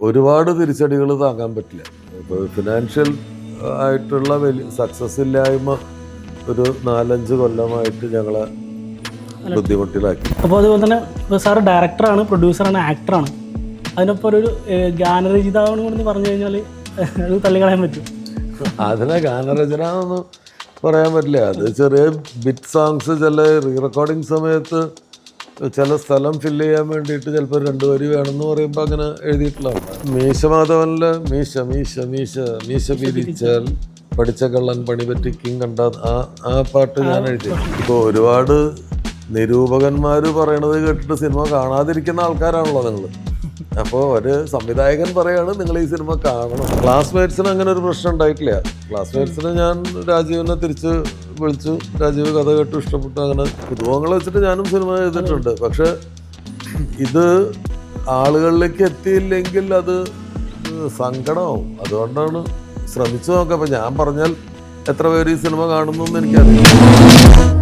ഒരുപാട് തിരിച്ചടികൾ താങ്ങാൻ പറ്റില്ല. ഇപ്പോൾ ഫിനാൻഷ്യൽ ആയിട്ടുള്ള വലിയ സക്സസ് ഇല്ലായ്മ ഒരു 4-5 കൊല്ലമായിട്ട് ഞങ്ങളെ ബുദ്ധിമുട്ടിലാക്കി. അപ്പോൾ അതുപോലെ തന്നെ ഇപ്പോൾ സാറ് ഡയറക്ടറാണ്, പ്രൊഡ്യൂസറാണ്, ആക്ടറാണ്. അതിനൊപ്പം ഒരു ഗാനരചയിതാവണമെന്ന് പറഞ്ഞു കഴിഞ്ഞാൽ അത് തള്ളിക്കളയാൻ പറ്റും? അതിനെ ഗാനരചന എന്നൊന്നും പറയാൻ പറ്റില്ല. അത് ചെറിയ ബിറ്റ് സോങ്സ് ചില റീ റെക്കോർഡിങ് സമയത്ത് ചില സ്ഥലം ഫില്ല് ചെയ്യാൻ വേണ്ടിയിട്ട് ചിലപ്പോൾ 2 വരി വേണമെന്ന് പറയുമ്പോൾ അങ്ങനെ എഴുതിയിട്ടുള്ളതാണ്. മീശമാധവനിലെ മീശ മീശ മീശ മീശ പിരിച്ചാൽ പഠിച്ച കള്ളൻ പണി പറ്റിക്കും കണ്ട ആ പാട്ട് ഞാൻ എഴുതി. ഇപ്പോൾ ഒരുപാട് നിരൂപകന്മാർ പറയണത് കേട്ടിട്ട് സിനിമ കാണാതിരിക്കുന്ന ആൾക്കാരാണല്ലോ നിങ്ങൾ. അപ്പോൾ ഒരു സംവിധായകൻ പറയാണ് നിങ്ങൾ ഈ സിനിമ കാണണം. ക്ലാസ്മേറ്റ്സിന് അങ്ങനെ ഒരു പ്രശ്നം ഉണ്ടായിട്ടില്ല. ക്ലാസ്മേറ്റ്സിന് ഞാൻ രാജീവിനെ തിരിച്ച് വിളിച്ചു, രാജീവ് കഥ കേട്ടു, ഇഷ്ടപ്പെട്ടു. അങ്ങനെ പുതുമുഖങ്ങൾ വെച്ചിട്ട് ഞാനും സിനിമ ചെയ്തിട്ടുണ്ട്. പക്ഷെ ഇത് ആളുകളിലേക്ക് എത്തിയില്ലെങ്കിൽ അത് സങ്കടമാവും. അതുകൊണ്ടാണ് ശ്രമിച്ചു നോക്കാം. അപ്പം ഞാൻ പറഞ്ഞാൽ എത്ര പേര് ഈ സിനിമ കാണുന്നു എന്ന് എനിക്കറിയാം.